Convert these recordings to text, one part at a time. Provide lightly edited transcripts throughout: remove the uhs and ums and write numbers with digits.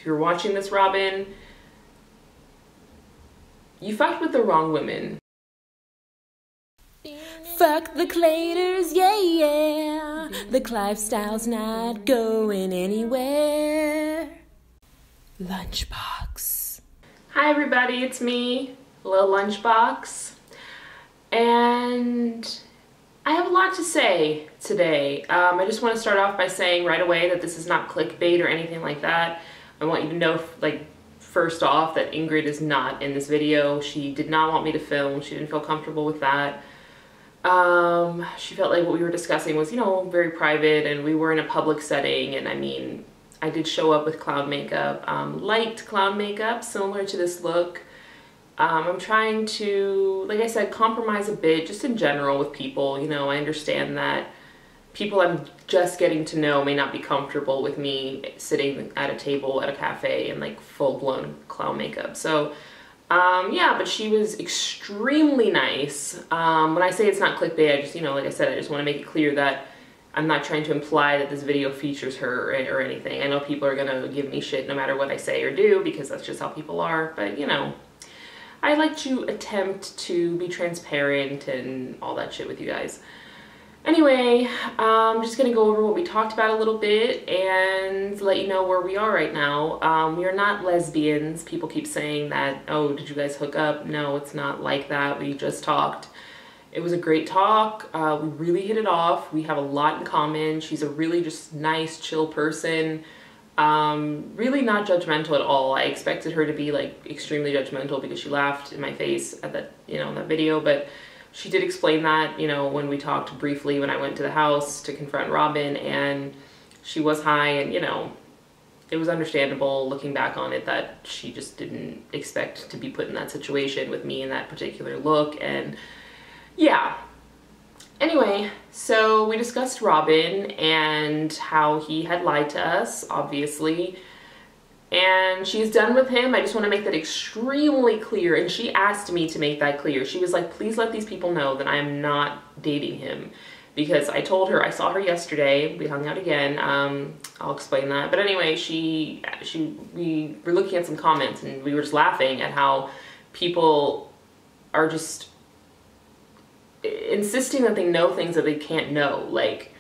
If you're watching this, Robin, you fucked with the wrong women. Fuck the Claters, yeah, yeah. The Clive style's not going anywhere. Lunchbox. Hi everybody, it's me, Lil Lunchbox. And I have a lot to say today. I just want to start off by saying right away that this is not clickbait or anything like that. I want you to know, like, first off, that Ingrid is not in this video. She did not want me to film. She didn't feel comfortable with that. She felt like what we were discussing was, you know, very private, and we were in a public setting. And I mean, I did show up with clown makeup, light clown makeup, similar to this look. I'm trying to, like I said, compromise a bit, just in general with people. You know, I understand that people I'm just getting to know may not be comfortable with me sitting at a table at a cafe in like full-blown clown makeup. So, yeah, but she was extremely nice. When I say it's not clickbait, I just, you know, like I said, I just want to make it clear that I'm not trying to imply that this video features her or anything. I know people are gonna give me shit no matter what I say or do, because that's just how people are, but you know, I like to attempt to be transparent and all that shit with you guys. Anyway, I'm just gonna go over what we talked about a little bit and let you know where we are right now. We are not lesbians. People keep saying that, oh, did you guys hook up? No, it's not like that. We just talked. It was a great talk. We really hit it off. We have a lot in common. She's a really just nice, chill person. Really not judgmental at all. I expected her to be like extremely judgmental because she laughed in my face at that, you know, in that video, but she did explain that, you know, when we talked briefly when I went to the house to confront Robin, and she was high, and, you know, it was understandable looking back on it that she just didn't expect to be put in that situation with me in that particular look, and yeah. Anyway, so we discussed Robin and how he had lied to us, obviously, and she's done with him. I just want to make that extremely clear, and she asked me to make that clear. She was like, please let these people know that I am not dating him, because I told her, I saw her yesterday, we hung out again, I'll explain that, but anyway, we were looking at some comments, and we were just laughing at how people are just insisting that they know things that they can't know. Like,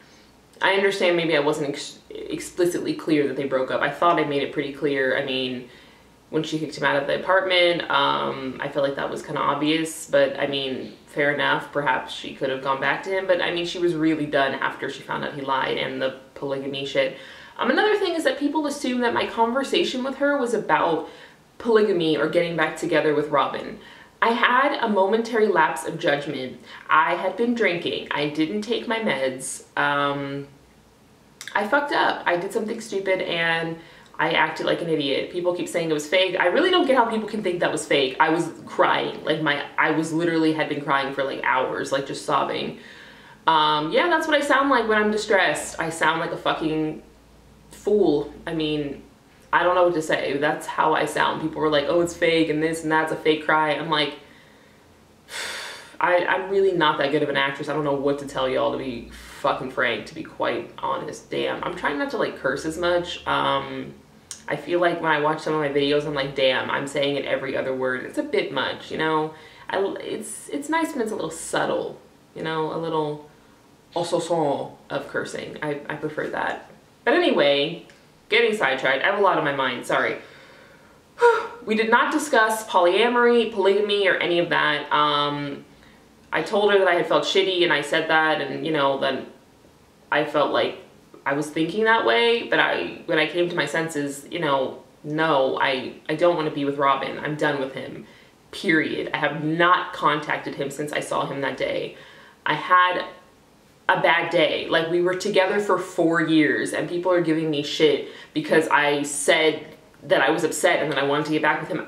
I understand maybe I wasn't explicitly clear that they broke up. I thought I made it pretty clear. I mean, when she kicked him out of the apartment, I feel like that was kind of obvious, but I mean, fair enough. Perhaps she could have gone back to him, but I mean, she was really done after she found out he lied and the polygamy shit. Another thing is that people assume that my conversation with her was about polygamy or getting back together with Robin. I had a momentary lapse of judgment. I had been drinking. I didn't take my meds. I fucked up. I did something stupid and I acted like an idiot. People keep saying it was fake. I really don't get how people can think that was fake. I was crying. Like, I was literally had been crying for like hours, like just sobbing. Yeah, that's what I sound like when I'm distressed. I sound like a fucking fool. I mean, I don't know what to say. That's how I sound. People were like, oh, it's fake and this and that's a fake cry. I'm like, I'm really not that good of an actress. I don't know what to tell y'all, to be fucking frank, to be quite honest. Damn. I'm trying not to like curse as much. I feel like when I watch some of my videos, I'm like, damn, I'm saying it every other word. It's a bit much, you know? It's nice when it's a little subtle, you know, a little au of cursing. I prefer that. But anyway, getting sidetracked. I have a lot on my mind, sorry. We did not discuss polyamory, polygamy, or any of that. I told her that I had felt shitty, and I said that, and you know, then I felt like I was thinking that way, but when I came to my senses, you know, no, I don't want to be with Robin. I'm done with him, period. I have not contacted him since I saw him that day. I had a bad day. Like, we were together for 4 years and people are giving me shit because I said that I was upset and that I wanted to get back with him.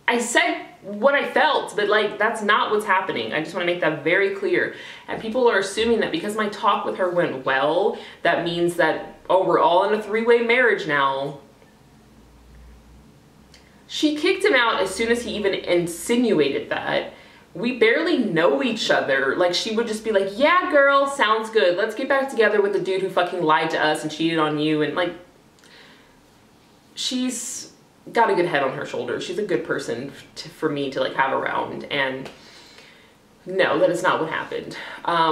I said what I felt, but like, that's not what's happening. I just want to make that very clear. And people are assuming that because my talk with her went well, that means that, oh, we're all in a three-way marriage now. She kicked him out as soon as he even insinuated that. We barely know each other. Like, she would just be like, yeah, girl, sounds good. Let's get back together with the dude who fucking lied to us and cheated on you. And like, she's got a good head on her shoulders. She's a good person for me to like have around, and no, that is not what happened.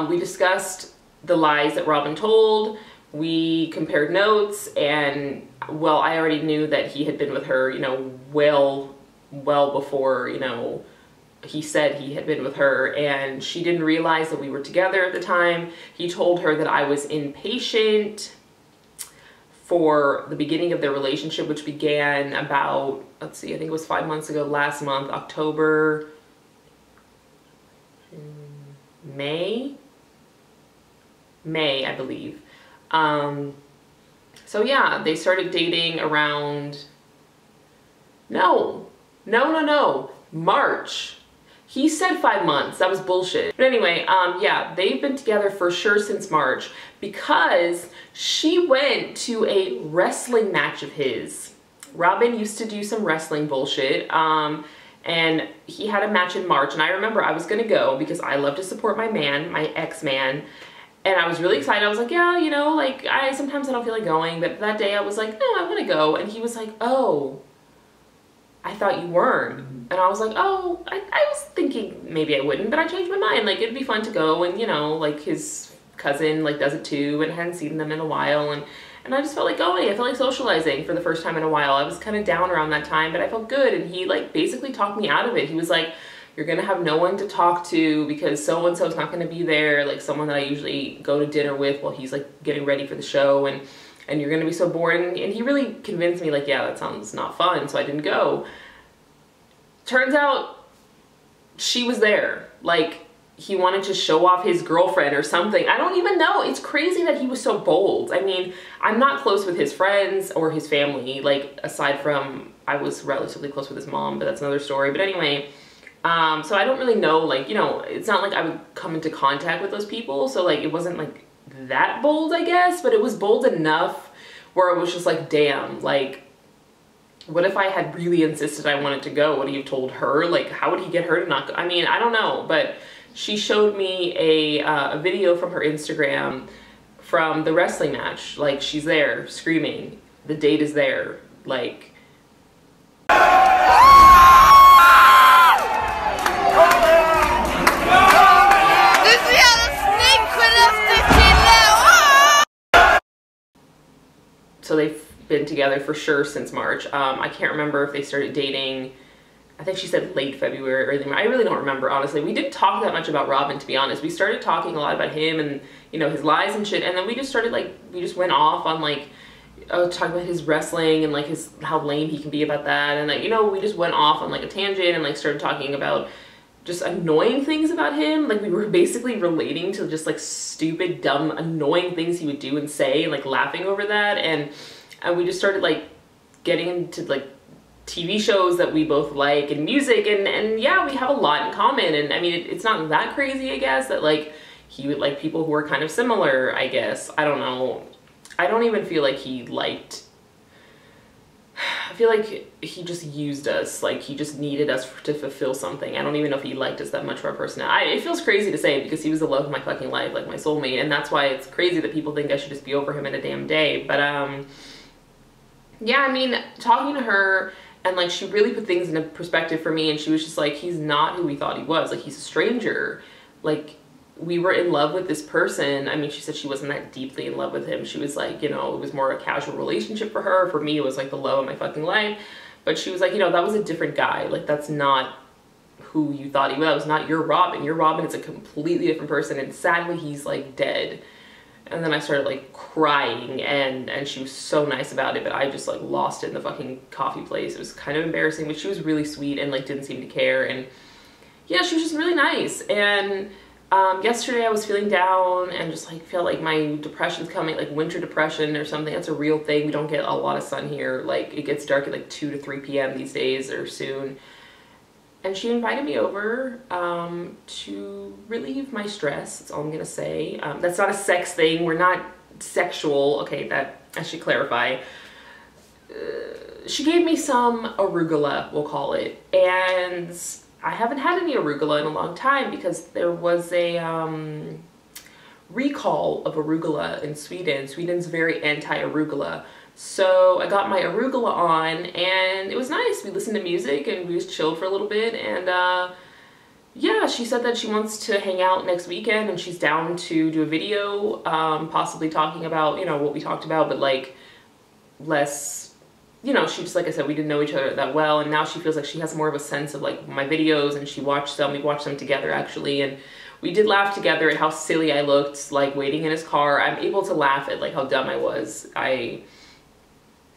We discussed the lies that Robin told. We compared notes, and well, I already knew that he had been with her, you know, well before, you know, he said he had been with her, and she didn't realize that we were together at the time. He told her that I was impatient for the beginning of their relationship, which began about, let's see, I think it was 5 months ago, last month, October, May, I believe. So yeah, they started dating around, no, March. He said 5 months. That was bullshit. But anyway, yeah, they've been together for sure since March because she went to a wrestling match of his. Robin used to do some wrestling bullshit, and he had a match in March, and I remember I was gonna go because I love to support my man, my ex-man, and I was really excited. I was like, yeah, you know, like, sometimes I don't feel like going, but that day I was like, no, I wanna go, and he was like, oh, I thought you weren't. And I was like, oh, I was thinking maybe I wouldn't, but I changed my mind. Like, it'd be fun to go, and, you know, like, his cousin, like, does it too, and I hadn't seen them in a while, and I just felt like going. I felt like socializing for the first time in a while. I was kind of down around that time, but I felt good, and he, like, basically talked me out of it. He was like, you're gonna have no one to talk to because so-and-so's not gonna be there, like, someone that I usually go to dinner with while he's, like, getting ready for the show, and you're gonna be so bored. And he really convinced me, like, yeah, that sounds not fun, so I didn't go. Turns out she was there. Like, he wanted to show off his girlfriend or something. I don't even know. It's crazy that he was so bold. I mean, I'm not close with his friends or his family, like, aside from I was relatively close with his mom, but that's another story. But anyway, so I don't really know, like, you know, it's not like I would come into contact with those people, so, like, it wasn't, like, that bold, I guess, but it was bold enough where it was just like, damn, like, what if I had really insisted I wanted to go? Would he have told her? Like, how would he get her to not go? I mean, I don't know, but she showed me a video from her Instagram from the wrestling match. Like, she's there screaming. The date is there. Like, so they've been together for sure since March. I can't remember if they started dating. I think she said late February or anything. I really don't remember, honestly. We didn't talk that much about Robin, to be honest. We started talking a lot about him and, you know, his lies and shit, and then we just started, like, we just went off on, like, talking about his wrestling and, like, how lame he can be about that, and, like, you know, we just went off on, like, a tangent and, like, started talking about just annoying things about him. Like, we were basically relating to just, like, stupid, dumb, annoying things he would do and say, and, like, laughing over that, and we just started, like, getting into, like, TV shows that we both like and music, and yeah, we have a lot in common. And I mean, it's not that crazy, I guess, that, like, he would like people who are kind of similar, I guess. I don't know. I don't even feel like he liked, I feel like he just used us. Like, he just needed us to fulfill something. I don't even know if he liked us that much for our personality. It feels crazy to say because he was the love of my fucking life, like my soulmate, and that's why it's crazy that people think I should just be over him in a damn day. But yeah, I mean, talking to her, and, like, she really put things into perspective for me, and she was just like, he's not who we thought he was. Like, he's a stranger. Like, we were in love with this person. I mean, she said she wasn't that deeply in love with him. She was like, you know, it was more a casual relationship for her. For me, it was like the love of my fucking life. But she was like, you know, that was a different guy. Like, that's not who you thought he was. That was not your Robin. Your Robin is a completely different person, and sadly, he's, like, dead. And then I started, like, crying, and she was so nice about it, but I just, like, lost it in the fucking coffee place. It was kind of embarrassing, but she was really sweet and, like, didn't seem to care. And yeah, she was just really nice. And yesterday I was feeling down and just, like, felt like my depression's coming, like winter depression or something. That's a real thing. We don't get a lot of sun here. Like, it gets dark at like 2 to 3 p.m. these days, or soon. And she invited me over to relieve my stress. That's all I'm gonna say. That's not a sex thing. We're not sexual. Okay, that I should clarify. She gave me some arugula, we'll call it. And I haven't had any arugula in a long time because there was a recall of arugula in Sweden. Sweden's very anti-arugula. So I got my arugula on, and it was nice. We listened to music and we just chilled for a little bit, and yeah, she said that she wants to hang out next weekend and she's down to do a video, possibly talking about, you know, what we talked about, but like less, you know, she just, like I said, we didn't know each other that well, and now she feels like she has more of a sense of like my videos, and she watched them, we watched them together actually, and we did laugh together at how silly I looked, like waiting in his car. I'm able to laugh at like how dumb I was.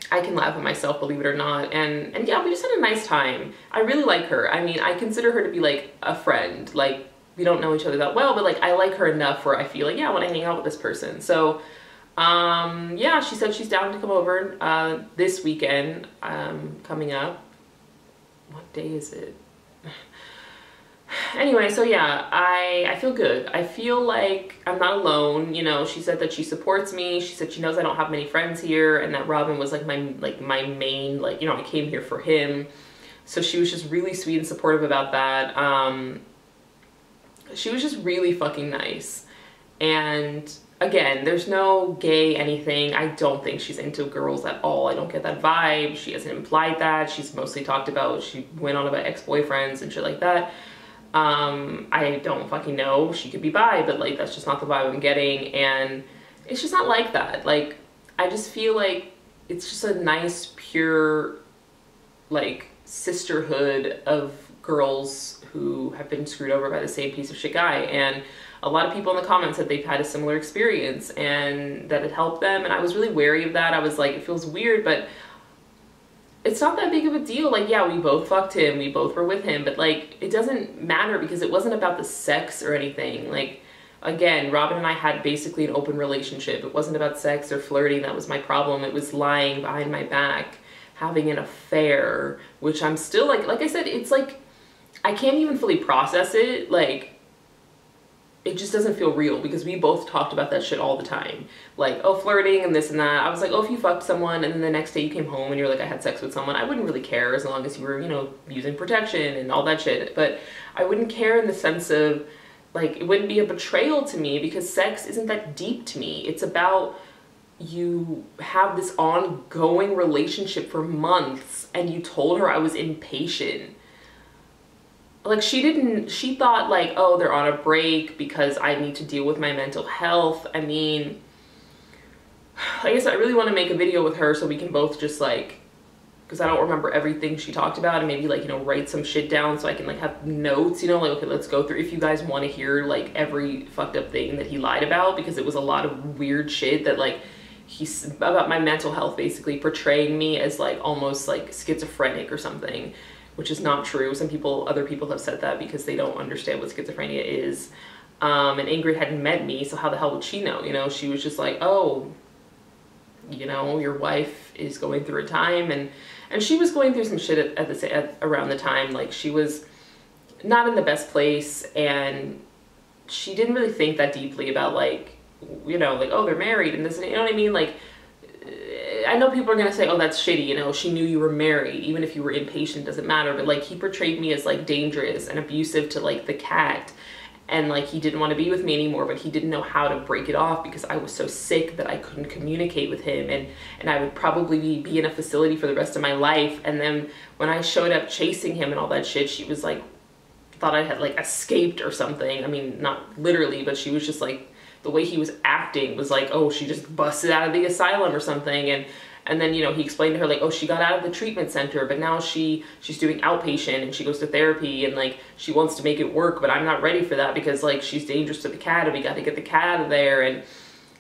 I can laugh at myself, believe it or not. And yeah, we just had a nice time. I really like her. I mean, I consider her to be like a friend. Like, we don't know each other that well, but like I like her enough where I feel like, yeah, I want to hang out with this person. So yeah, she said she's down to come over this weekend, coming up. What day is it? Anyway, so yeah, I feel good. I feel like I'm not alone. You know, she said that she supports me. She said she knows I don't have many friends here, and that Robin was like my main, like, you know, I came here for him. So she was just really sweet and supportive about that. She was just really fucking nice. And again, there's no gay anything. I don't think she's into girls at all. I don't get that vibe. She hasn't implied that. She's mostly talked about, she went on about ex-boyfriends and shit like that. I don't fucking know. She could be bi, but like that's just not the vibe I'm getting, and it's just not like that. Like, I just feel like it's just a nice, pure, like, sisterhood of girls who have been screwed over by the same piece of shit guy. And a lot of people in the comments said they've had a similar experience and that it helped them, and I was really wary of that. I was like, it feels weird, but it's not that big of a deal. Like, yeah, we both fucked him, we both were with him, but like, it doesn't matter because it wasn't about the sex or anything. Like, again, Robin and I had basically an open relationship. It wasn't about sex or flirting. That was my problem. It was lying behind my back, having an affair, which I'm still like I said, it's like, I can't even fully process it. Like, it just doesn't feel real because we both talked about that shit all the time. Like, oh, flirting and this and that. I was like, oh, if you fucked someone and then the next day you came home and you're like, I had sex with someone, I wouldn't really care as long as you were, you know, using protection and all that shit. But I wouldn't care in the sense of, like, it wouldn't be a betrayal to me because sex isn't that deep to me. It's about you have this ongoing relationship for months and you told her I was impatient. Like, she thought like, oh, they're on a break because I need to deal with my mental health. I mean, I guess I really want to make a video with her so we can both just like, because I don't remember everything she talked about, and maybe like, you know, write some shit down so I can like have notes, you know, like, okay, let's go through, if you guys want to hear like every fucked up thing that he lied about, because it was a lot of weird shit that like, he's about my mental health, basically portraying me as like almost like schizophrenic or something, which is not true. Other people have said that because they don't understand what schizophrenia is. And Ingrid hadn't met me, so how the hell would she know? You know, she was just like, oh, you know, your wife is going through a time, and she was going through some shit around the time. Like, she was not in the best place, and she didn't really think that deeply about like, you know, like, oh, they're married and this, and you know what I mean? Like, I know people are gonna say, oh, that's shitty, you know, she knew you were married, even if you were impatient, doesn't matter, but like, he portrayed me as like dangerous and abusive to like the cat, and like, he didn't want to be with me anymore, but he didn't know how to break it off because I was so sick that I couldn't communicate with him, and I would probably be in a facility for the rest of my life. And then when I showed up chasing him and all that shit, she was like, thought I had like escaped or something. I mean, not literally, but she was just like, the way he was acting was like, oh, she just busted out of the asylum or something. And then, you know, he explained to her like, oh, she got out of the treatment center, but now she's doing outpatient and she goes to therapy, and like, she wants to make it work, but I'm not ready for that because like, she's dangerous to the cat and we got to get the cat out of there. And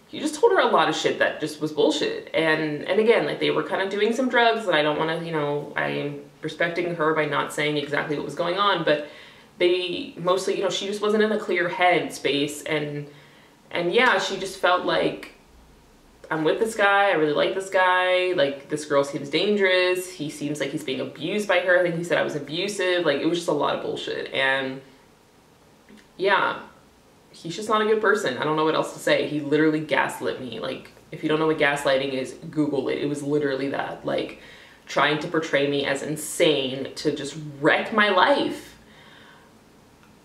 he just told her a lot of shit that just was bullshit. And again, like, they were kind of doing some drugs that I don't want to, you know, I am respecting her by not saying exactly what was going on, but they mostly, you know, she just wasn't in a clear head space. And yeah, she just felt like, I'm with this guy, I really like this guy, like, this girl seems dangerous, he seems like he's being abused by her, I think he said I was abusive, like, it was just a lot of bullshit. And yeah, he's just not a good person. I don't know what else to say. He literally gaslit me. Like, if you don't know what gaslighting is, Google it. It was literally that, like, trying to portray me as insane to just wreck my life.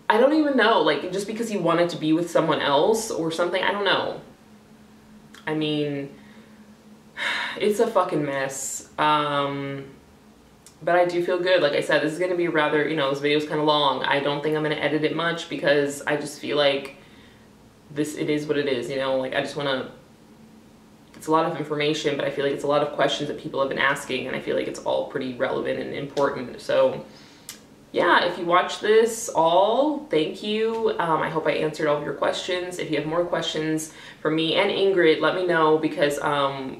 I don't even know, like, just because he wanted to be with someone else or something, I don't know. I mean, it's a fucking mess. But I do feel good. Like I said, this is going to be rather, you know, this video is kind of long. I don't think I'm going to edit it much because I just feel like it is what it is, you know? Like I just want to, it's a lot of information, but I feel like it's a lot of questions that people have been asking, and I feel like it's all pretty relevant and important. So yeah, if you watch this all, thank you. I hope I answered all of your questions. If you have more questions for me and Ingrid, let me know, because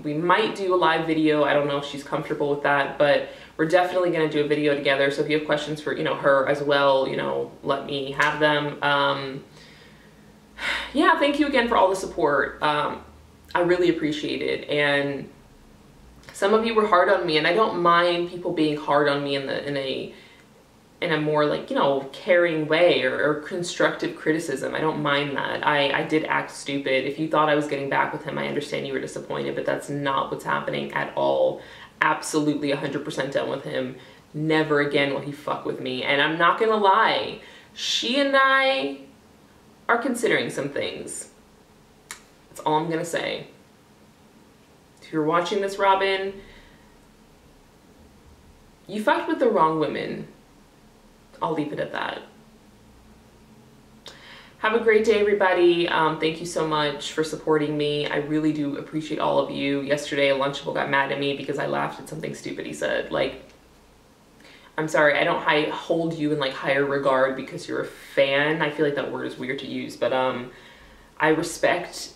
we might do a live video. I don't know if she's comfortable with that, but we're definitely going to do a video together. So if you have questions for, you know, her as well, you know, let me have them. Yeah, thank you again for all the support. I really appreciate it. And some of you were hard on me, and I don't mind people being hard on me in a more, like, you know, caring way, or constructive criticism. I don't mind that. I did act stupid. If you thought I was getting back with him, I understand you were disappointed, but that's not what's happening at all. Absolutely 100% done with him. Never again will he fuck with me. And I'm not gonna lie, she and I are considering some things. That's all I'm gonna say. If you're watching this, Robin, you fucked with the wrong women. I'll leave it at that. Have a great day, everybody. Thank you so much for supporting me. I really do appreciate all of you. Yesterday, a Lunchable got mad at me because I laughed at something stupid he said. Like, I'm sorry, I don't hold you in like higher regard because you're a fan. I feel like that word is weird to use, but I respect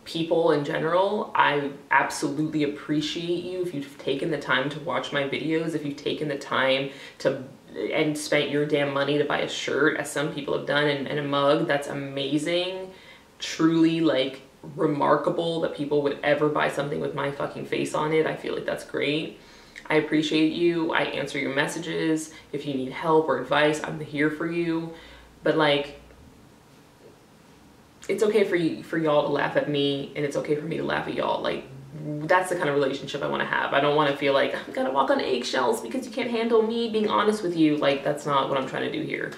people in general. I absolutely appreciate you if you've taken the time to watch my videos, if you've taken the time to and spent your damn money to buy a shirt, as some people have done, and a mug. That's amazing. Truly, like, remarkable that people would ever buy something with my fucking face on it. I feel like that's great. I appreciate you. I answer your messages. If you need help or advice, I'm here for you. But like, it's okay for y'all to laugh at me, and it's okay for me to laugh at y'all. Like, that's the kind of relationship I want to have. I don't want to feel like I'm gonna walk on eggshells because you can't handle me being honest with you. Like, that's not what I'm trying to do here.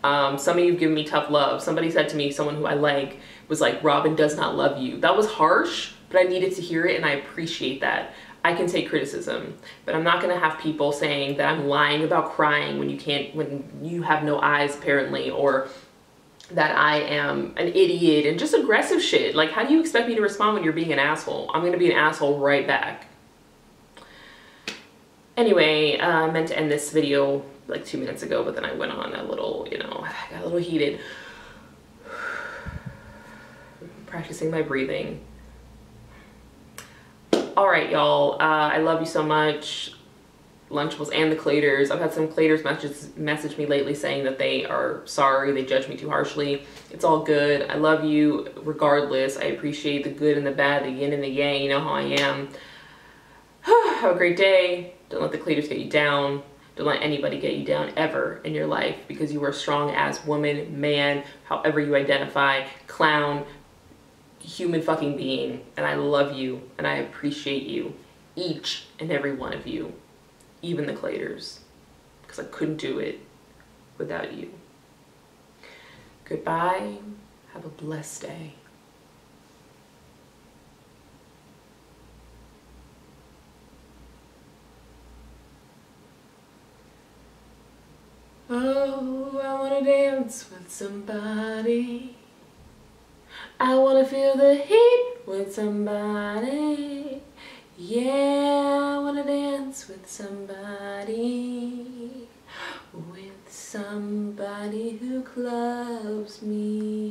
Some of you have given me tough love. Somebody said to me, someone who I like, was like, Robin does not love you. That was harsh, but I needed to hear it, and I appreciate that. I can take criticism, but I'm not gonna have people saying that I'm lying about crying when you have no eyes apparently, or that I am an idiot, and just aggressive shit. Like, how do you expect me to respond when you're being an asshole? I'm gonna be an asshole right back. Anyway, I meant to end this video like 2 minutes ago, but then I went on a little, you know, I got a little heated. Practicing my breathing. All right, y'all, I love you so much. Lunchables and the Claters. I've had some Claters message me lately saying that they are sorry, they judge me too harshly. It's all good. I love you regardless. I appreciate the good and the bad, the yin and the yang. You know how I am. Have a great day. Don't let the Claters get you down. Don't let anybody get you down ever in your life, because you are a strong ass woman, man, however you identify, clown, human fucking being. And I love you and I appreciate you, each and every one of you. Even the Claters, because I couldn't do it without you. Goodbye. Have a blessed day. Oh, I wanna dance with somebody. I wanna feel the heat with somebody. Yeah, I wanna dance with somebody. With somebody who loves me.